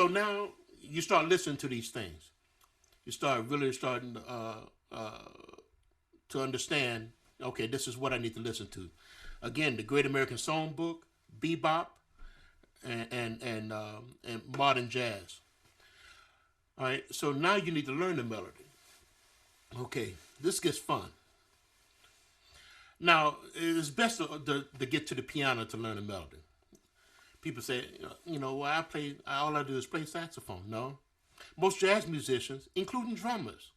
So now you start listening to these things. You start really starting to understand, okay, this is what I need to listen to. Again, the Great American Songbook, bebop, and modern jazz. All right, so now you need to learn the melody. Okay, this gets fun. Now, it's best to get to the piano to learn the melody. People say, well, all I do is play saxophone. No. Most jazz musicians, including drummers,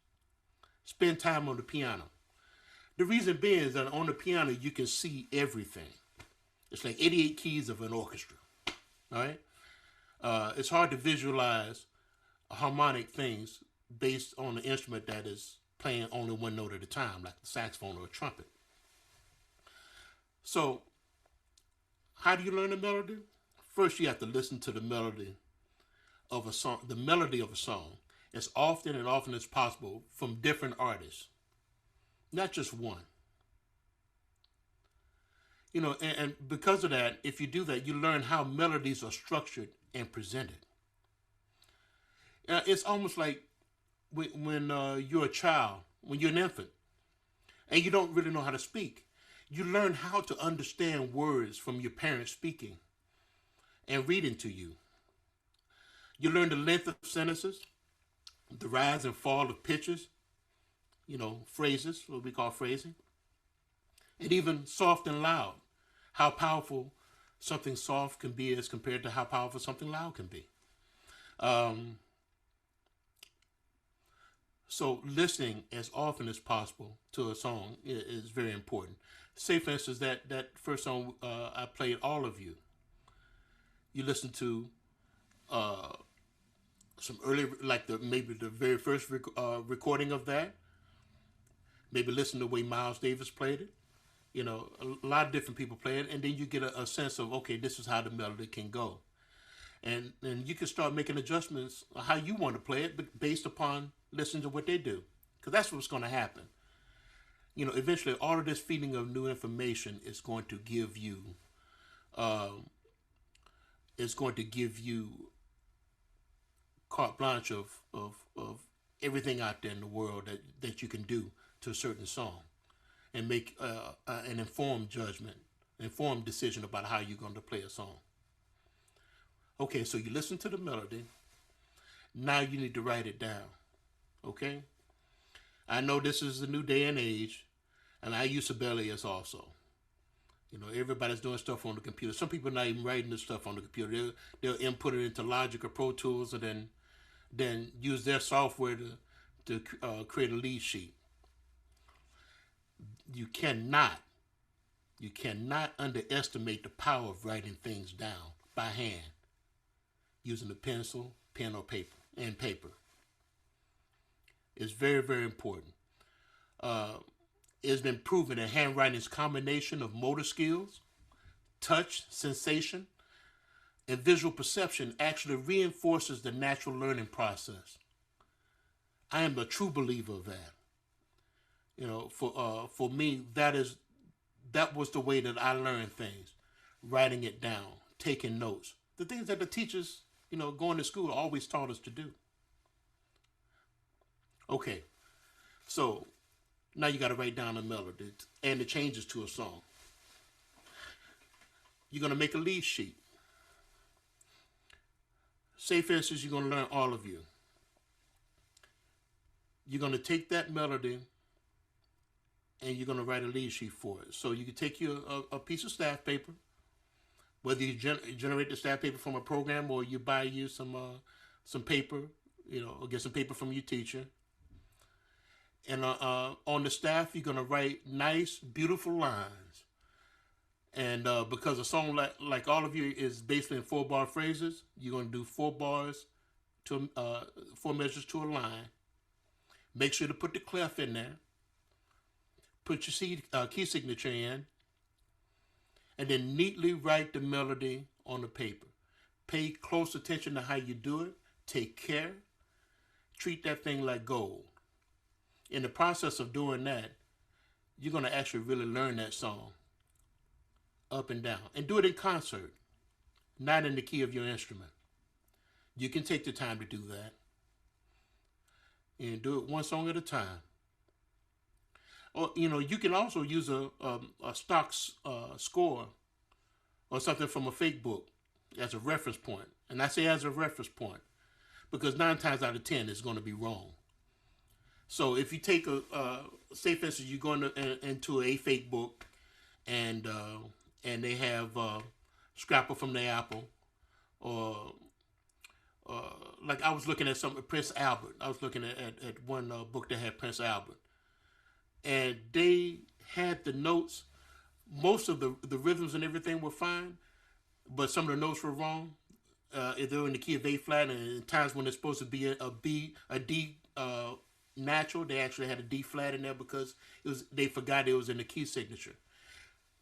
spend time on the piano. The reason being is that on the piano, you can see everything. It's like 88 keys of an orchestra. All right? It's hard to visualize harmonic things based on an instrument that is playing only one note at a time, like the saxophone or a trumpet. So, how do you learn the melody? First, you have to listen to the melody of a song, the melody of a song, as often as possible from different artists, not just one. And because of that, if you do that, you learn how melodies are structured and presented. It's almost like when you're a child, when you're an infant, and you don't really know how to speak. You learn how to understand words from your parents speaking and reading to you. You learn the length of sentences, the rise and fall of pitches, phrases, what we call phrasing, and even soft and loud, how powerful something soft can be as compared to how powerful something loud can be. So listening as often as possible to a song is very important. Say, for instance, that first song I played, All of You. You listen to some early, like maybe the very first recording of that. Maybe listen to the way Miles Davis played it. A lot of different people play it, and then you get a sense of, okay, this is how the melody can go. And you can start making adjustments how you want to play it, but based upon listening to what they do. Because that's what's going to happen. Eventually all of this feeding of new information is going to give you carte blanche of everything out there in the world that you can do to a certain song and make an informed judgment, informed decision about how you're going to play a song. Okay, so you listen to the melody. Now you need to write it down. Okay? I know this is a new day and age, and I use Sibelius also. Everybody's doing stuff on the computer. Some people are not even writing this stuff on the computer. They'll input it into Logic or Pro Tools and then use their software to create a lead sheet. You cannot underestimate the power of writing things down by hand using a pencil, pen, or paper. It's very, very important. It's been proven that handwriting's combination of motor skills, touch, sensation, and visual perception actually reinforces the natural learning process. I am a true believer of that. For me, that was the way that I learned things, writing it down, taking notes, the things that the teachers, going to school always taught us to do. Okay, so now you got to write down a melody and the changes to a song. You're going to make a lead sheet. Say, for instance, you're going to learn All of You. You're going to take that melody and you're going to write a lead sheet for it. So you can take a piece of staff paper, whether you generate the staff paper from a program or you buy you some paper, or get some paper from your teacher. And on the staff, you're going to write nice, beautiful lines. And because a song like All of You is basically in 4-bar phrases, you're going to do 4 bars to 4 measures to a line. Make sure to put the clef in there. Put your key signature in. And then neatly write the melody on the paper. Pay close attention to how you do it. Take care. Treat that thing like gold. In the process of doing that, you're going to actually really learn that song up and down. And do it in concert, not in the key of your instrument. You can take the time to do that. And do it one song at a time. Or, you can also use a stock score or something from a fake book as a reference point. And I say as a reference point because 9 times out of 10 it's going to be wrong. So if you take say for instance, you're going into a fake book and they have Scrapper from the Apple, or like I was looking at some Prince Albert. I was looking at one book that had Prince Albert, and they had the notes. Most of the rhythms and everything were fine, but some of the notes were wrong. If they were in the key of A flat, and at times when it's supposed to be a D natural, they actually had a D flat in there because they forgot it was in the key signature.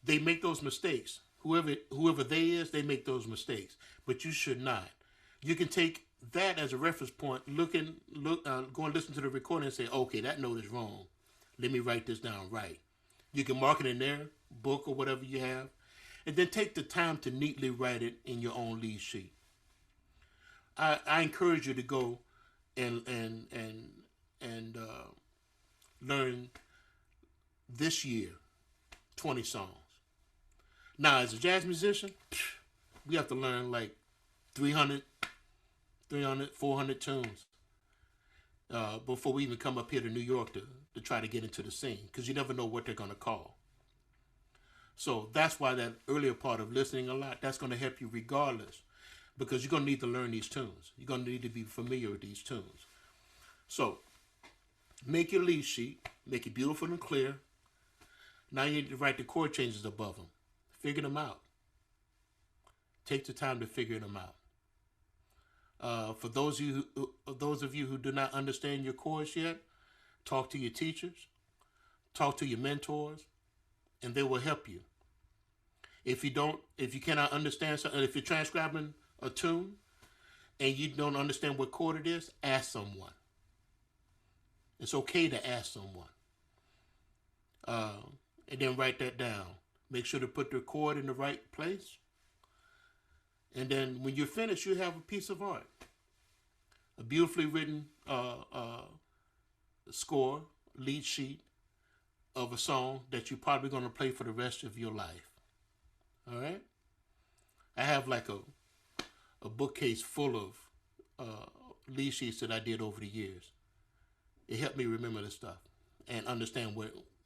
They make those mistakes. Whoever they is, they make those mistakes. But you should not. You can take that as a reference point. Go and listen to the recording and say, okay, that note is wrong. Let me write this down right. You can mark it in their book or whatever you have, and then take the time to neatly write it in your own lead sheet. I encourage you to go and learn this year 20 songs. Now, as a jazz musician, we have to learn like 300, 400 tunes before we even come up here to New York to try to get into the scene, because you never know what they're going to call. So that's why that earlier part of listening a lot, that's going to help you regardless, because you're going to need to learn these tunes. You're going to need to be familiar with these tunes. So make your lead sheet, make it beautiful and clear. Now you need to write the chord changes above them. Figure them out. Take the time to figure them out. For those of you who do not understand your chords yet, talk to your teachers, talk to your mentors, and they will help you. If you cannot understand something, if you're transcribing a tune and you don't understand what chord it is, ask someone. It's okay to ask someone. And then write that down. Make sure to put the chord in the right place. And then when you're finished, you have a piece of art. A beautifully written score, lead sheet of a song that you're probably going to play for the rest of your life. All right? I have like a bookcase full of lead sheets that I did over the years. It helped me remember this stuff and understand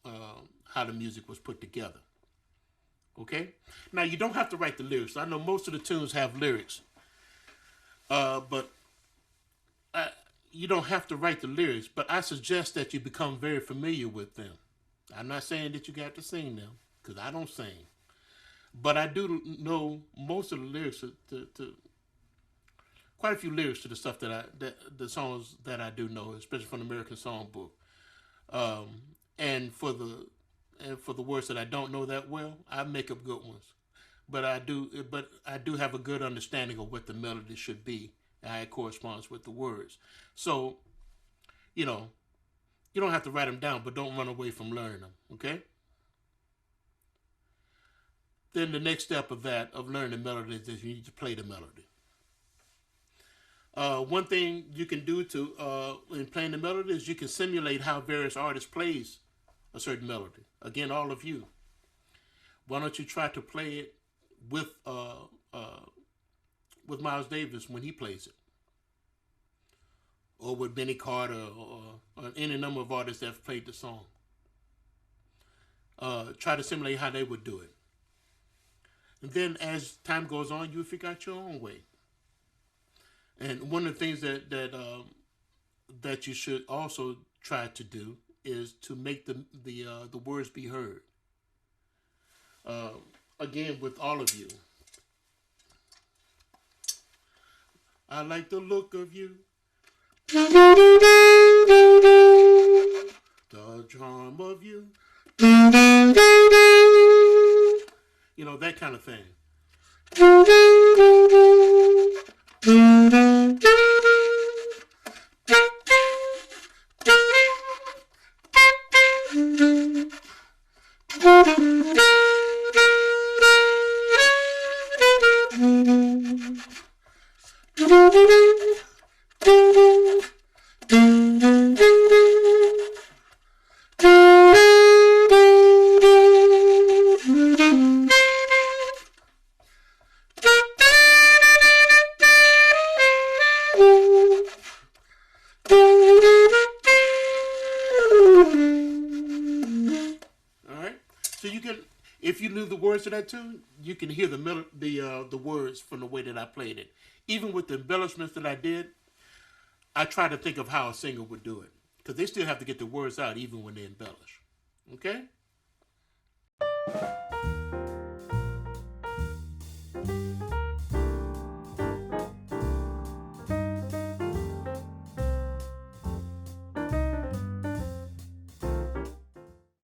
how the music was put together. Okay? Now, you don't have to write the lyrics. I know most of the tunes have lyrics. But you don't have to write the lyrics. But I suggest that you become very familiar with them. I'm not saying that you got to sing them, because I don't sing. But I do know most of the lyrics to quite a few lyrics to the stuff the songs that I do know, especially from the American Songbook. And for the words that I don't know that well, I make up good ones. But I do have a good understanding of what the melody should be and how it corresponds with the words. So, you don't have to write them down, but don't run away from learning them, okay? Then the next step of learning the melody is that you need to play the melody. One thing you can do in playing the melody is you can simulate how various artists plays a certain melody. Again, all of you, why don't you try to play it with Miles Davis when he plays it, or with Benny Carter, or any number of artists that have played the song. Try to simulate how they would do it, and then as time goes on, you figure out your own way. And one of the things that you should also try to do is to make the words be heard. Again, with all of you, I like the look of you, the charm of you, that kind of thing. So you can, if you knew the words to that tune, you can hear the words from the way that I played it. Even with the embellishments that I did, I try to think of how a singer would do it, because they still have to get the words out even when they embellish. Okay?